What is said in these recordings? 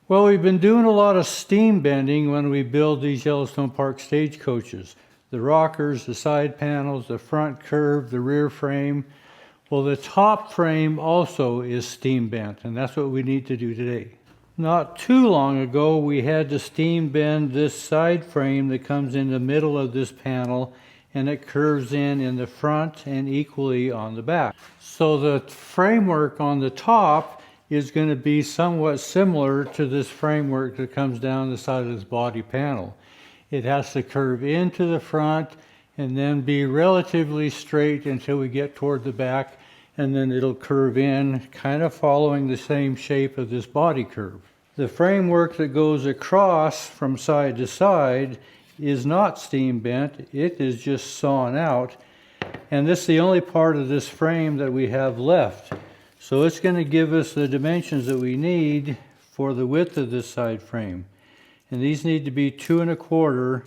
Well, we've been doing a lot of steam bending when we build these Yellowstone Park stagecoaches. The rockers, the side panels, the front curve, the rear frame. Well, the top frame also is steam bent, and that's what we need to do today. Not too long ago, we had to steam bend this side frame that comes in the middle of this panel, and it curves in the front and equally on the back. So the framework on the top is going to be somewhat similar to this framework that comes down the side of this body panel. It has to curve into the front and then be relatively straight until we get toward the back, and then it'll curve in, kind of following the same shape of this body curve. The framework that goes across from side to side is not steam bent, it is just sawn out, and this is the only part of this frame that we have left. So it's going to give us the dimensions that we need for the width of this side frame. And these need to be 2 1/4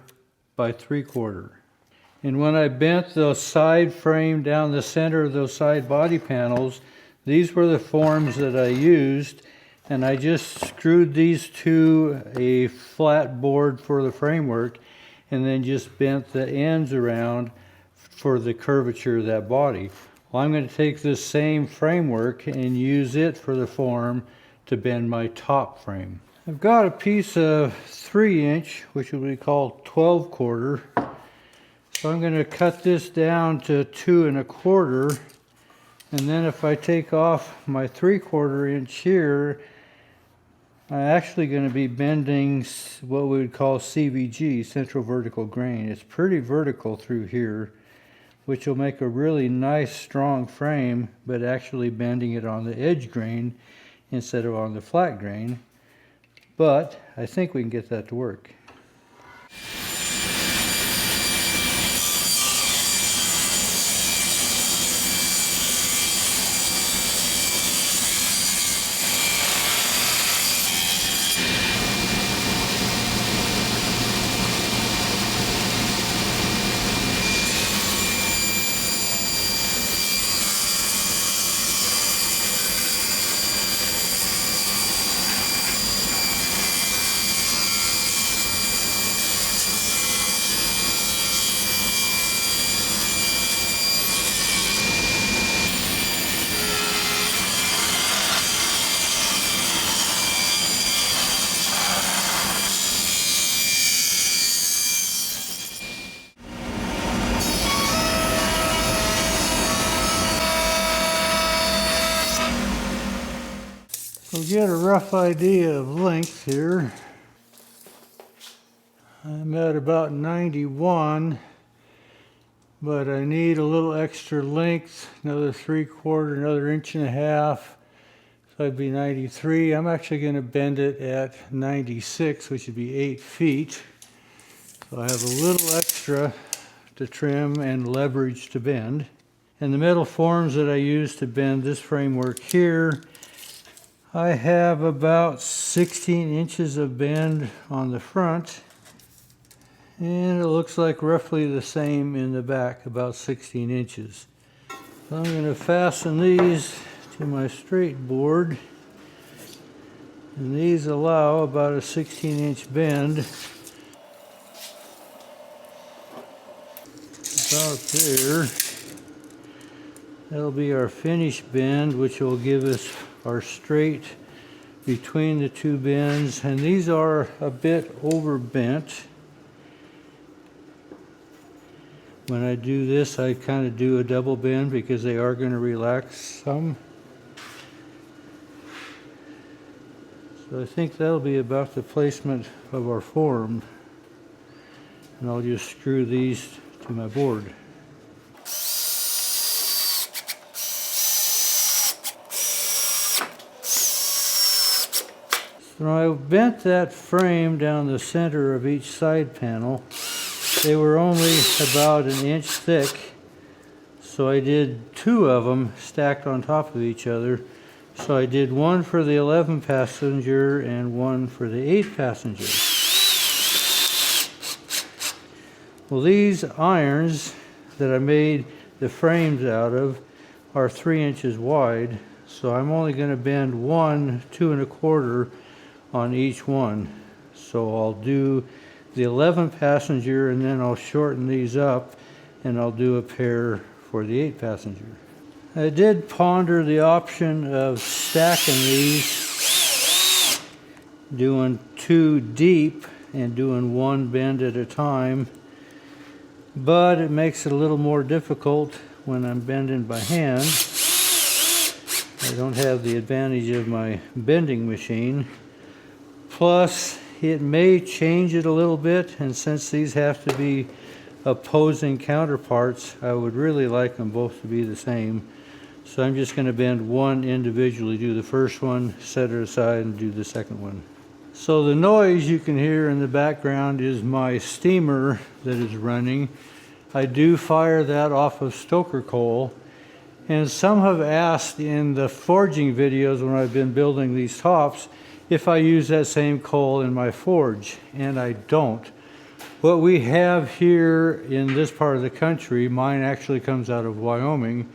by 3/4. And when I bent the side frame down the center of those side body panels, these were the forms that I used. And I just screwed these to a flat board for the framework and then just bent the ends around for the curvature of that body. Well, I'm going to take this same framework and use it for the form to bend my top frame. I've got a piece of 3-inch, which we call 12/4. So I'm going to cut this down to 2 1/4. And then if I take off my 3/4 inch here, I'm actually going to be bending what we would call CVG, central vertical grain. It's pretty vertical through here, which will make a really nice strong frame, but actually bending it on the edge grain instead of on the flat grain. But I think we can get that to work. We'll get a rough idea of length here. I'm at about 91, but I need a little extra length, another 3/4, another 1.5 inches. So I'd be 93. I'm actually going to bend it at 96, which would be 8 feet. So I have a little extra to trim and leverage to bend. And the metal forms that I use to bend this framework here, I have about 16 inches of bend on the front, and it looks like roughly the same in the back, about 16 inches. So I'm going to fasten these to my straight board, and these allow about a 16-inch bend. About there. That'll be our finished bend, which will give us our straight between the two bends, and these are a bit overbent. When I do this, I kind of do a double bend because they are going to relax some. So I think that'll be about the placement of our form, and I'll just screw these to my board. When I bent that frame down the center of each side panel, they were only about 1 inch thick, so I did 2 of them stacked on top of each other. So I did one for the 11 passenger and one for the 8 passenger. Well, these irons that I made the frames out of are 3 inches wide, so I'm only going to bend one 2 1/4 on each one. So I'll do the 11 passenger and then I'll shorten these up and I'll do a pair for the 8 passenger. I did ponder the option of stacking these, doing 2 deep and doing 1 bend at a time, but it makes it a little more difficult when I'm bending by hand. I don't have the advantage of my bending machine. Plus, it may change it a little bit, and since these have to be opposing counterparts, I would really like them both to be the same. So I'm just going to bend one individually, do the first one, set it aside, and do the second one. So the noise you can hear in the background is my steamer that is running. I do fire that off of stoker coal, and some have asked in the forging videos when I've been building these tops if I use that same coal in my forge, and I don't. What we have here in this part of the country, mine actually comes out of Wyoming,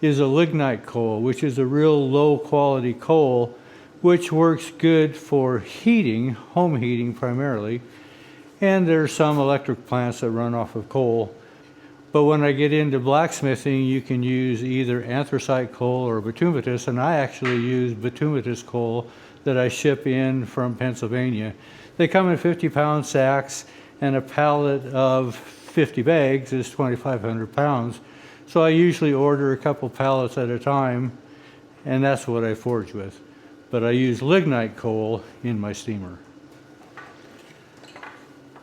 is a lignite coal, which is a real low quality coal, which works good for heating, home heating primarily, and there's some electric plants that run off of coal. But when I get into blacksmithing, you can use either anthracite coal or bituminous, and I actually use bituminous coal that I ship in from Pennsylvania. They come in 50-pound sacks, and a pallet of 50 bags is 2,500 pounds. So I usually order a couple pallets at a time, and that's what I forge with. But I use lignite coal in my steamer.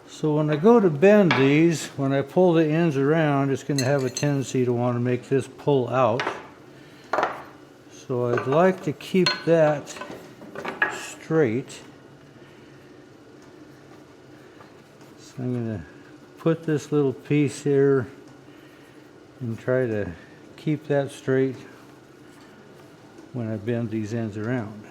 So when I go to bend these, when I pull the ends around, it's going to have a tendency to want to make this pull out. So I'd like to keep that straight. So I'm going to put this little piece here and try to keep that straight when I bend these ends around.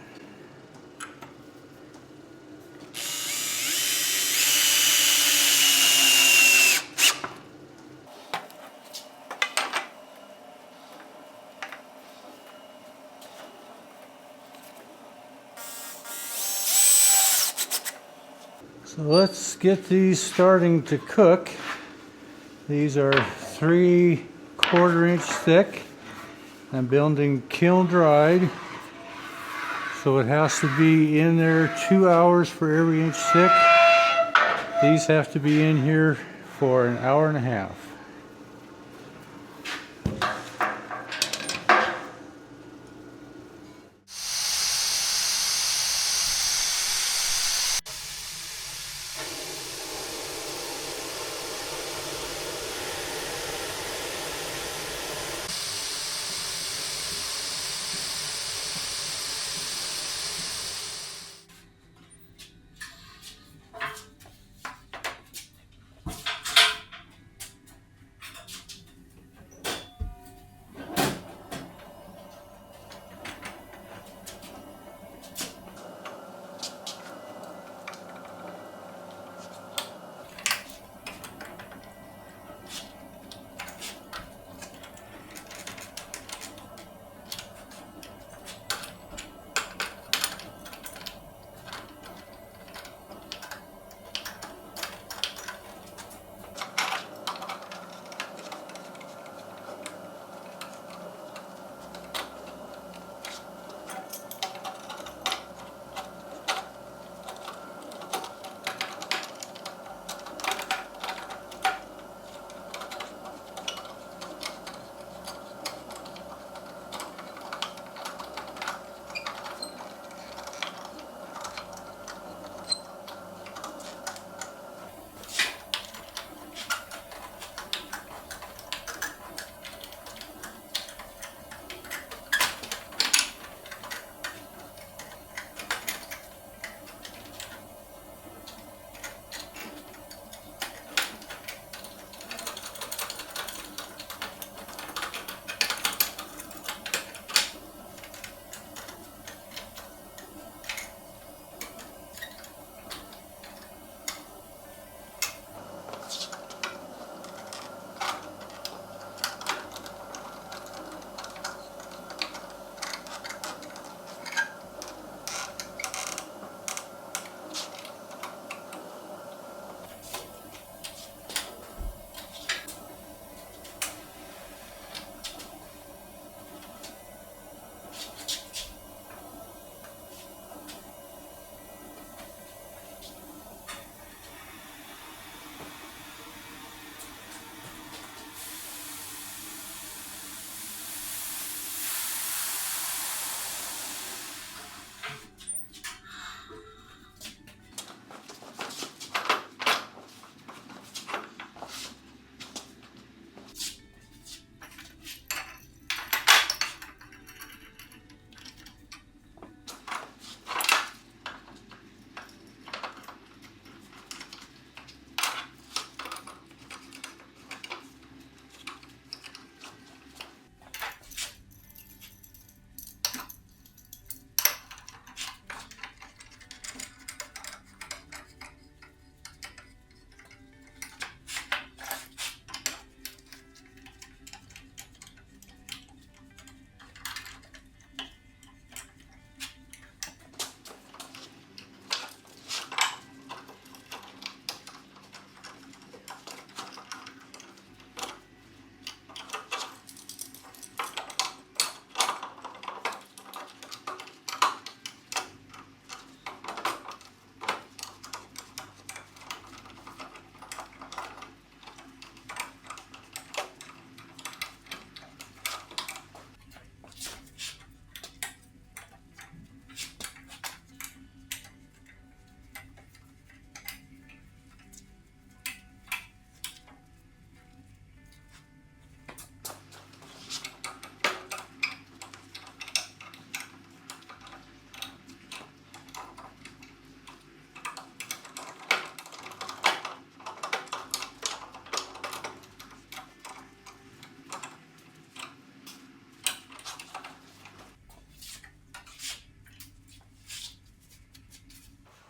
So let's get these starting to cook. These are 3/4 inch thick. I'm building kiln dried, so it has to be in there 2 hours for every inch thick. These have to be in here for an hour and a half.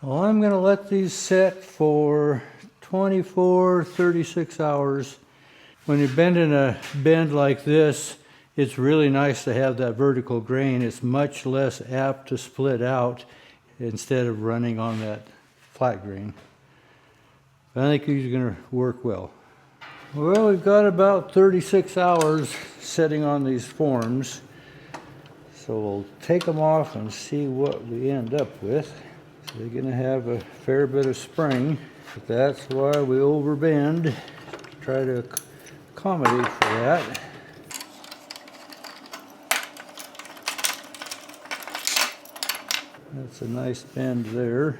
Well, I'm going to let these set for 24, 36 hours. When you're bending a bend like this, it's really nice to have that vertical grain. It's much less apt to split out instead of running on that flat grain. I think these are going to work well. Well, we've got about 36 hours setting on these forms. So we'll take them off and see what we end up with. So they're going to have a fair bit of spring. But that's why we overbend to try to accommodate for that. That's a nice bend there.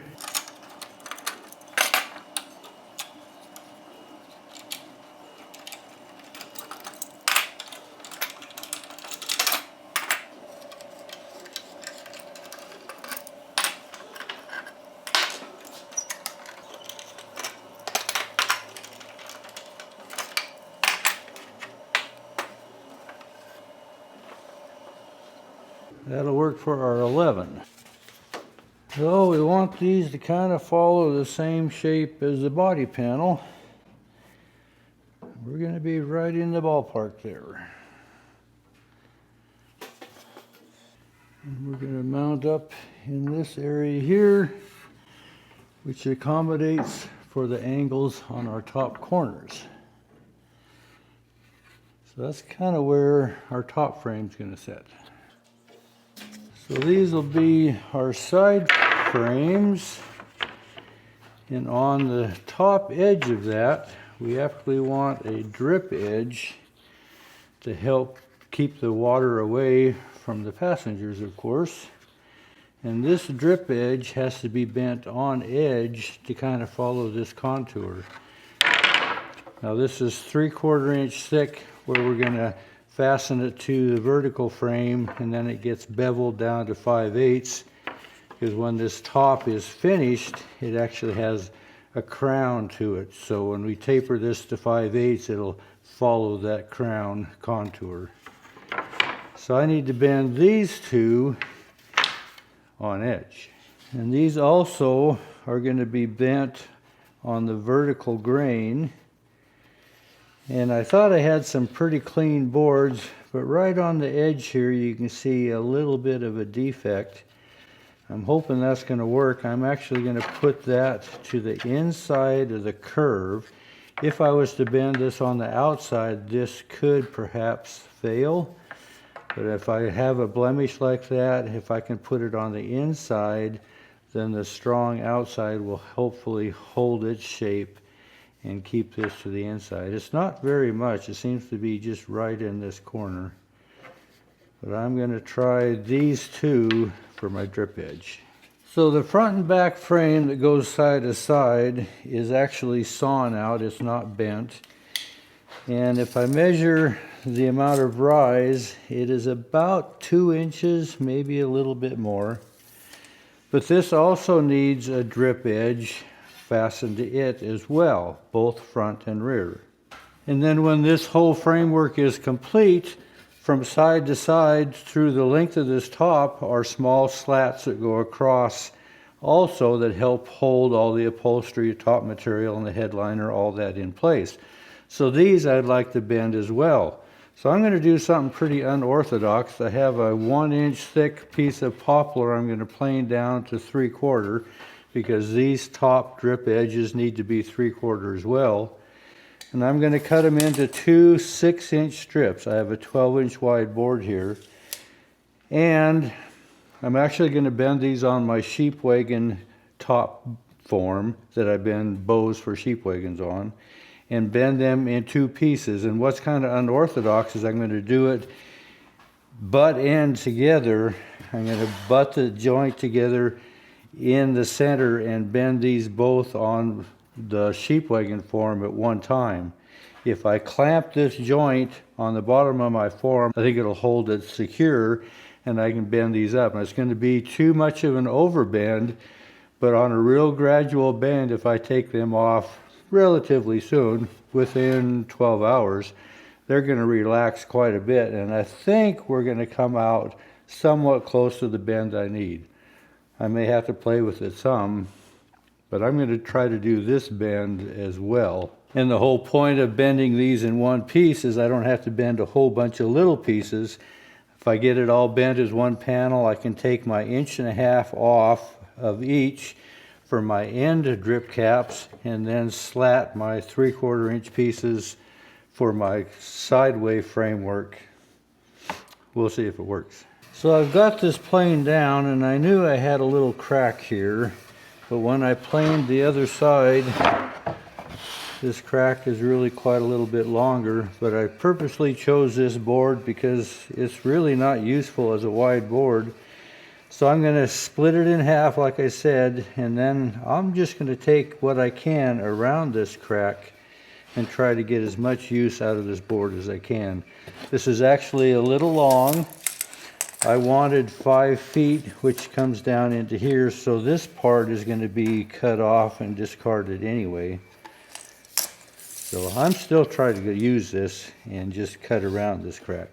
That'll work for our 11. So we want these to kind of follow the same shape as the body panel. We're going to be right in the ballpark there. And we're going to mount up in this area here, which accommodates for the angles on our top corners. So that's kind of where our top frame's going to sit. So these will be our side frames, and on the top edge of that we actually want a drip edge to help keep the water away from the passengers, of course. And this drip edge has to be bent on edge to kind of follow this contour. Now this is 3/4 inch thick, where we're going to fasten it to the vertical frame, and then it gets beveled down to 5/8, because when this top is finished, it actually has a crown to it. So when we taper this to 5/8, it'll follow that crown contour. So I need to bend these two on edge. And these also are going to be bent on the vertical grain. And I thought I had some pretty clean boards, but right on the edge here you can see a little bit of a defect. I'm hoping that's going to work. I'm actually going to put that to the inside of the curve. If I was to bend this on the outside, this could perhaps fail. But if I have a blemish like that, if I can put it on the inside, then the strong outside will hopefully hold its shape and keep this to the inside. It's not very much. It seems to be just right in this corner. But I'm going to try these two for my drip edge. So the front and back frame that goes side to side is actually sawn out. It's not bent. And if I measure the amount of rise, it is about 2 inches, maybe a little bit more. But this also needs a drip edge fastened to it as well, both front and rear. And then when this whole framework is complete, from side to side through the length of this top are small slats that go across also that help hold all the upholstery, top material, and the headliner, all that in place. So these I'd like to bend as well. So I'm going to do something pretty unorthodox. I have a 1 inch thick piece of poplar I'm going to plane down to 3/4, because these top drip edges need to be 3/4 as well. And I'm going to cut them into two 6-inch strips. I have a 12-inch wide board here. And I'm actually going to bend these on my sheep wagon top form that I bend bows for sheep wagons on, and bend them in two pieces. And what's kind of unorthodox is I'm going to do it butt end together. I'm going to butt the joint together in the center and bend these both on the sheep wagon form at one time. If I clamp this joint on the bottom of my form, I think it'll hold it secure, and I can bend these up. And it's going to be too much of an overbend, but on a real gradual bend, if I take them off relatively soon, within 12 hours, they're going to relax quite a bit, and I think we're going to come out somewhat close to the bend I need. I may have to play with it some, but I'm going to try to do this bend as well. And the whole point of bending these in one piece is I don't have to bend a whole bunch of little pieces. If I get it all bent as one panel, I can take my 1.5 inches off of each for my end drip caps and then slat my 3/4 inch pieces for my sideway framework. We'll see if it works. So I've got this plane down, and I knew I had a little crack here, but when I planed the other side, this crack is really quite a little bit longer, but I purposely chose this board because it's really not useful as a wide board. So I'm going to split it in half like I said, and then I'm just going to take what I can around this crack and try to get as much use out of this board as I can. This is actually a little long. I wanted 5 feet, which comes down into here, so this part is going to be cut off and discarded anyway. So I'm still trying to use this and just cut around this crack.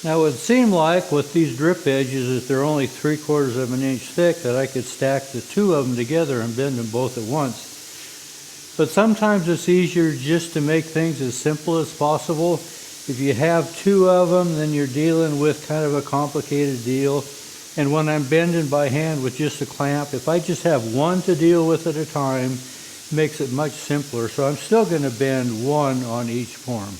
Now it would seem like with these drip edges, if they're only 3/4 of an inch thick, that I could stack the two of them together and bend them both at once. But sometimes it's easier just to make things as simple as possible. If you have two of them, then you're dealing with kind of a complicated deal. And when I'm bending by hand with just a clamp, if I just have one to deal with at a time, it makes it much simpler. So I'm still going to bend one on each form.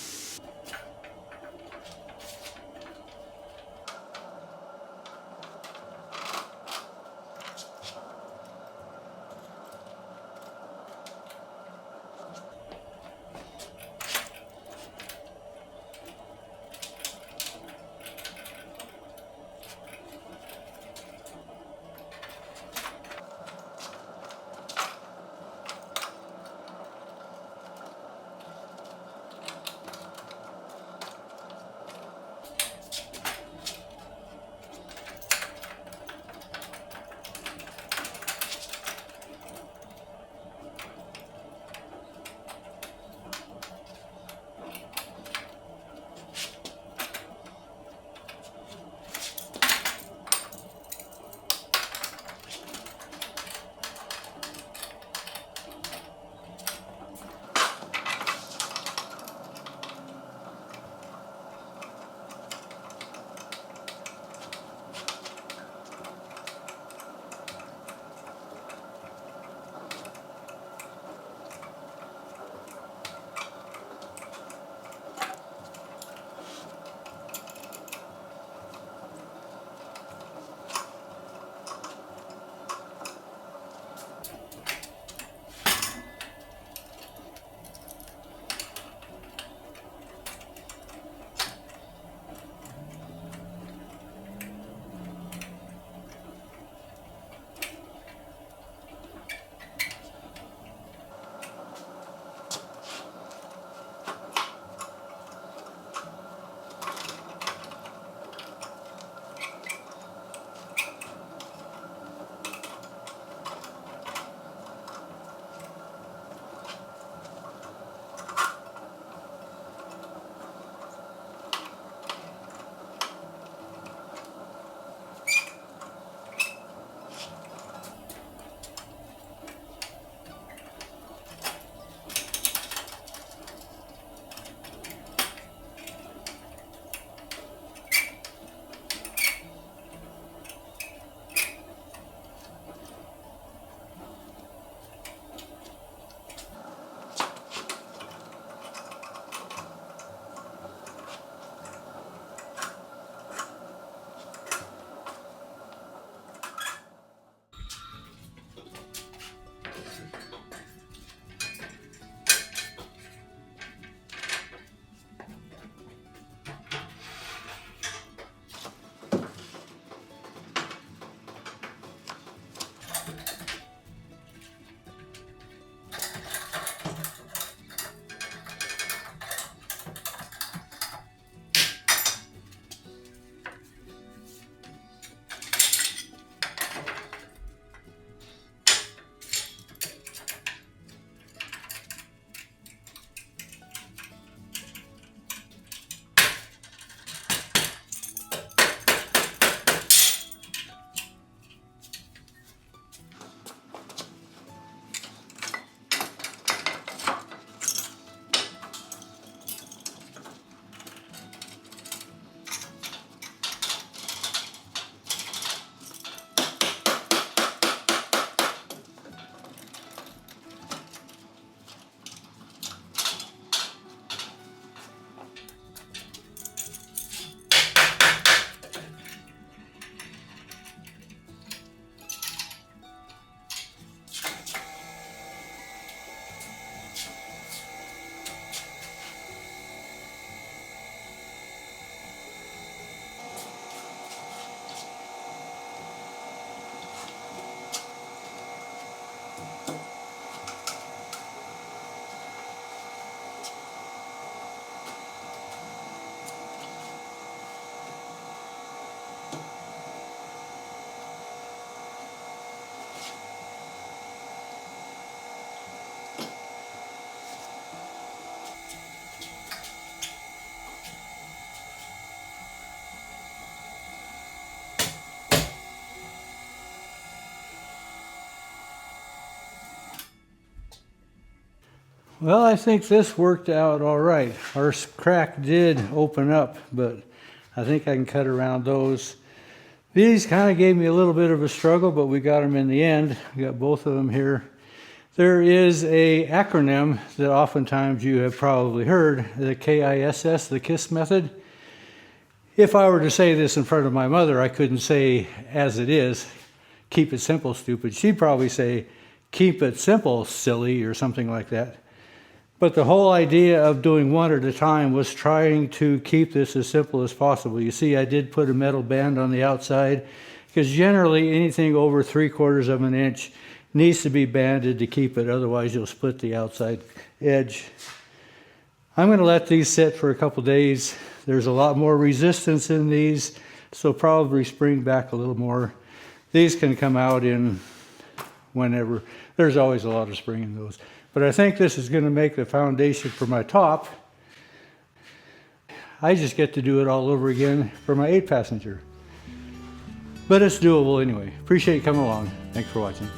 Well, I think this worked out all right. Our crack did open up, but I think I can cut around those. These kind of gave me a little bit of a struggle, but we got them in the end. We got both of them here. There is a acronym that oftentimes you have probably heard, the KISS, the KISS method. If I were to say this in front of my mother, I couldn't say as it is, keep it simple, stupid. She'd probably say, keep it simple, silly, or something like that. But the whole idea of doing one at a time was trying to keep this as simple as possible. You see, I did put a metal band on the outside, because generally anything over 3/4 of an inch needs to be banded to keep it, otherwise you'll split the outside edge. I'm going to let these sit for a couple days. There's a lot more resistance in these, so probably spring back a little more. These can come out in whenever. There's always a lot of spring in those. But I think this is going to make the foundation for my top. I just get to do it all over again for my 8-passenger. But it's doable anyway. Appreciate you coming along. Thanks for watching.